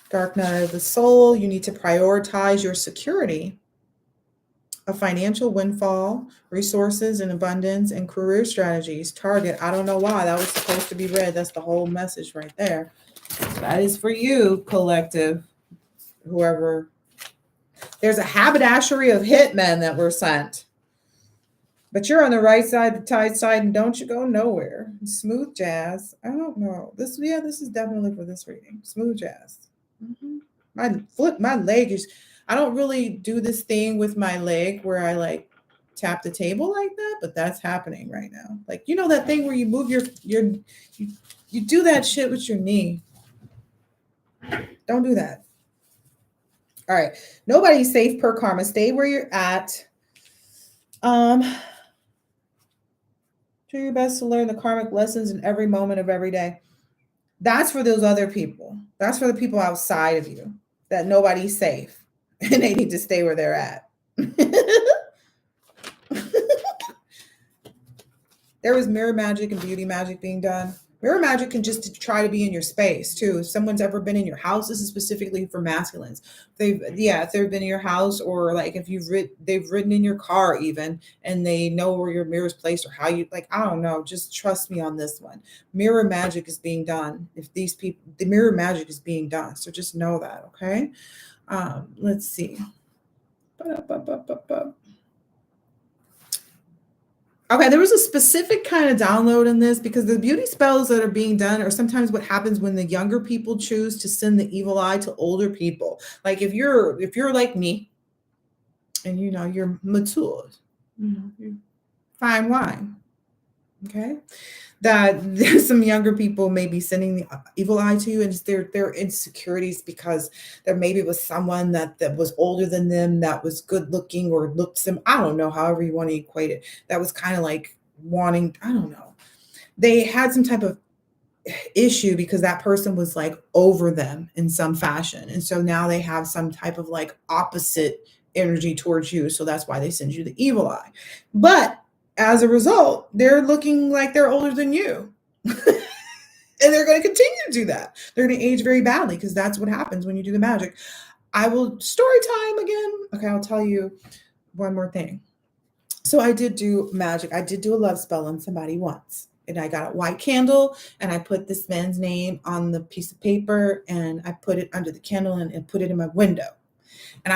Dark night of the soul. You need to prioritize your security, a financial windfall, resources and abundance, and career strategies. Target. I don't know why that was supposed to be read. That's the whole message right there. That is for you, collective. Whoever. There's a haberdashery of hitmen that were sent. But you're on the right side, the tide side, and don't you go nowhere. Smooth jazz. I don't know. This is definitely for this reading. Smooth jazz. My leg is. I don't really do this thing with my leg where I like tap the table like that, but that's happening right now. Like that thing where you move you do that shit with your knee. Don't do that. All right. Nobody's safe per karma. Stay where you're at. Do your best to learn the karmic lessons in every moment of every day. That's for those other people. That's for the people outside of you. That nobody's safe. And they need to stay where they're at. There was mirror magic and beauty magic being done. Mirror magic can just try to be in your space too. If someone's ever been in your house, this is specifically for masculines. If they've been in your house, or like if they've ridden in your car even, and they know where your mirror is placed or how you I don't know. Just trust me on this one. Mirror magic is being done. If these people, the mirror magic is being done. So just know that, okay? Let's see. Okay, there was a specific kind of download in this because the beauty spells that are being done are sometimes what happens when the younger people choose to send the evil eye to older people. Like if you're like me and you're mature, you're fine wine. Okay. That there's some younger people maybe sending the evil eye to you, and their insecurities because there maybe was someone that was older than them, that was good looking or looked some, I don't know, however you want to equate it, that was kind of like wanting, I don't know. They had some type of issue because that person was like over them in some fashion. And so now they have some type of like opposite energy towards you. So that's why they send you the evil eye. But as a result, they're looking like they're older than you. And they're going to continue to do that. They're going to age very badly because that's what happens when you do the magic. I will story time again. Okay, I'll tell you one more thing. So I did do magic. I did do a love spell on somebody once. And I got a white candle and I put this man's name on the piece of paper and I put it under the candle and put it in my window. And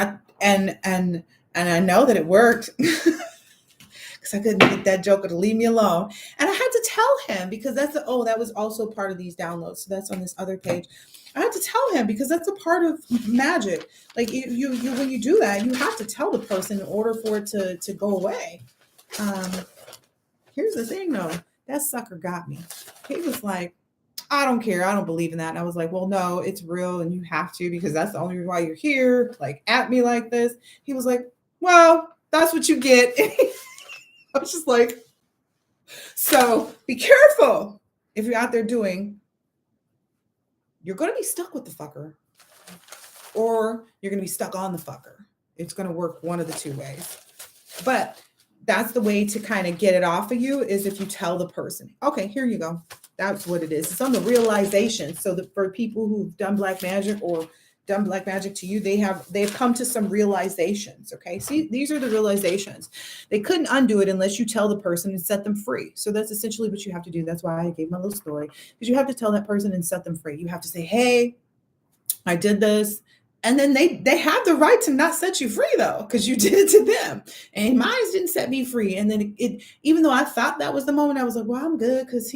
I know that it worked. Because I couldn't get that joker to leave me alone. And I had to tell him because that was also part of these downloads. So that's on this other page. I had to tell him because that's a part of magic. Like you when you do that, you have to tell the person in order for it to go away. Here's the thing though, that sucker got me. He was like, I don't care. I don't believe in that. And I was like, well, no, it's real and you have to because that's the only reason why you're here, like at me like this. He was like, well, that's what you get. I was just like, so be careful if you're out there doing, you're going to be stuck with the fucker or you're going to be stuck on the fucker. It's going to work one of the two ways. But that's the way to kind of get it off of you is if you tell the person, okay, here you go. That's what it is. It's on the realization. So that for people who've done black magic or done black magic to you, they've come to some realizations. Okay. See, these are the realizations. They couldn't undo it unless you tell the person and set them free. So that's essentially what you have to do. That's why I gave my little story, because you have to tell that person and set them free. You have to say, hey, I did this. And then they have the right to not set you free though, because you did it to them. And mine didn't set me free. And then it even though I thought that was the moment, I was like, well, I'm good because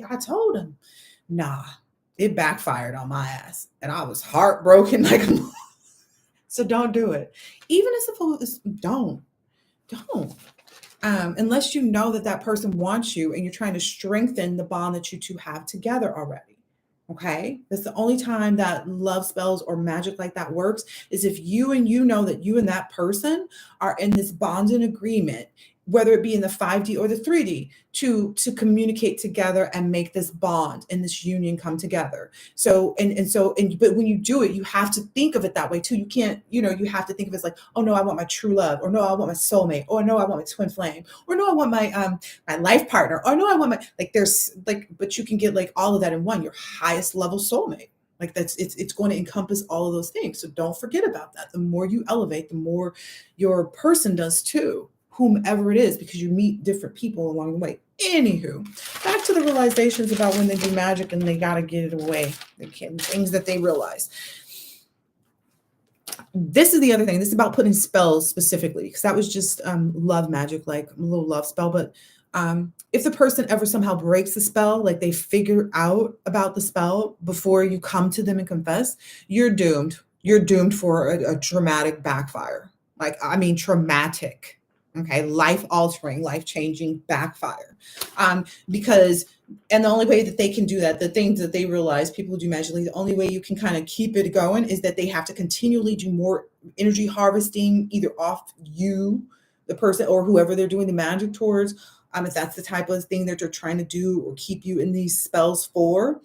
I told him. Nah, it backfired on my ass. And I was heartbroken. Like, so don't do it. Even as don't. Unless you know that person wants you and you're trying to strengthen the bond that you two have together already. Okay. That's the only time that love spells or magic like that works is if you know that you and that person are in this bond and agreement, whether it be in the 5D or the 3D to communicate together and make this bond and this union come together. So, but when you do it, you have to think of it that way too. You can't, you have to think of it as like, oh no, I want my true love, or no, I want my soulmate, or no, I want my twin flame, or no, I want my life partner, or no, I want but you can get like all of that in one, your highest level soulmate. Like it's going to encompass all of those things. So don't forget about that. The more you elevate, the more your person does too, whomever it is, because you meet different people along the way. Anywho, back to the realizations about when they do magic and they got to get it away. Things that they realize. This is the other thing. This is about putting spells specifically, because that was just love magic, like a little love spell. But if the person ever somehow breaks the spell, like they figure out about the spell before you come to them and confess, you're doomed. You're doomed for a dramatic backfire. Like, I mean, traumatic. Okay, life-altering, life-changing backfire. Because, and the only way that they can do that, the things that they realize, people who do magically, the only way you can kind of keep it going is that they have to continually do more energy harvesting, either off you, the person, or whoever they're doing the magic towards. If that's the type of thing that they're trying to do or keep you in these spells for,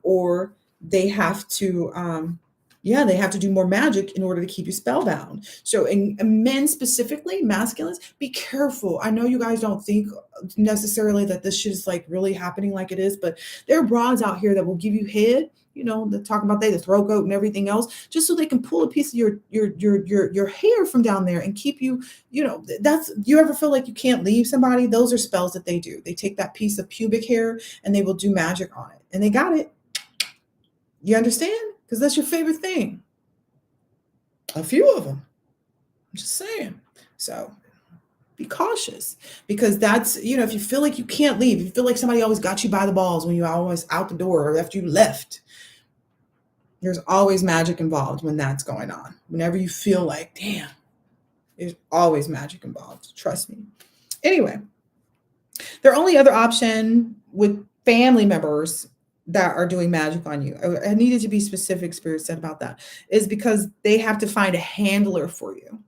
or they have to, they have to do more magic in order to keep you spellbound. So in men specifically, masculines, be careful. I know you guys don't think necessarily that this shit is like really happening like it is, but there are broads out here that will give you head, they're talking about the throat goat and everything else, just so they can pull a piece of your hair from down there and keep you, that's, you ever feel like you can't leave somebody? Those are spells that they do. They take that piece of pubic hair and they will do magic on it. And they got it. You understand? Because that's your favorite thing. A few of them. I'm just saying. So be cautious, because that's, if you feel like you can't leave, you feel like somebody always got you by the balls when you're always out the door or after you left, there's always magic involved when that's going on. Whenever you feel like, damn, there's always magic involved. Trust me. Anyway, their only other option with family members that are doing magic on you, I needed to be specific, Spirit said about that, is because they have to find a handler for you.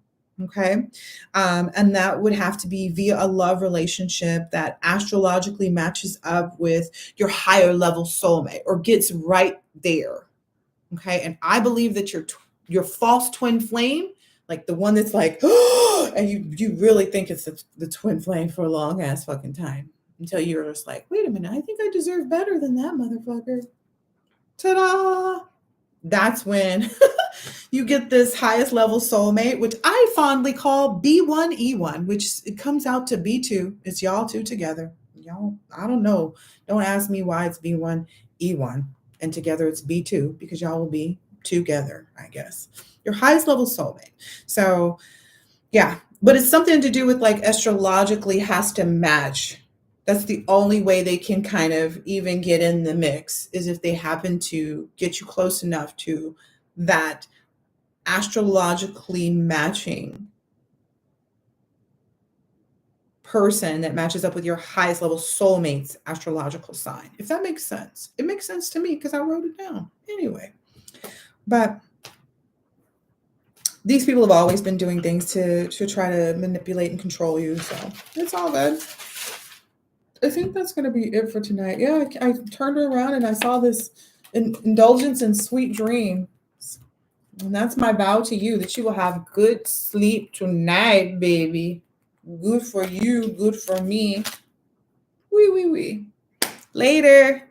Okay. And that would have to be via a love relationship that astrologically matches up with your higher level soulmate or gets right there. Okay. And I believe that your false twin flame, like the one that's like, and you really think it's the twin flame for a long ass fucking time until you're just like, wait a minute, I think I deserve better than that motherfucker. Ta-da! That's when you get this highest level soulmate, which I fondly call B1E1, which it comes out to B2. It's y'all two together. Y'all, I don't know. Don't ask me why it's B1E1 and together it's B2 because y'all will be together, I guess. Your highest level soulmate. So, yeah, but it's something to do with like astrologically has to match. That's the only way they can kind of even get in the mix is if they happen to get you close enough to that astrologically matching person that matches up with your highest level soulmate's astrological sign. If that makes sense. It makes sense to me because I wrote it down. Anyway, but these people have always been doing things to try to manipulate and control you. So it's all good. I think that's going to be it for tonight. Yeah, I turned around and I saw this indulgence in sweet dreams. And that's my vow to you that you will have good sleep tonight, baby. Good for you, good for me. Wee, wee, wee. Later.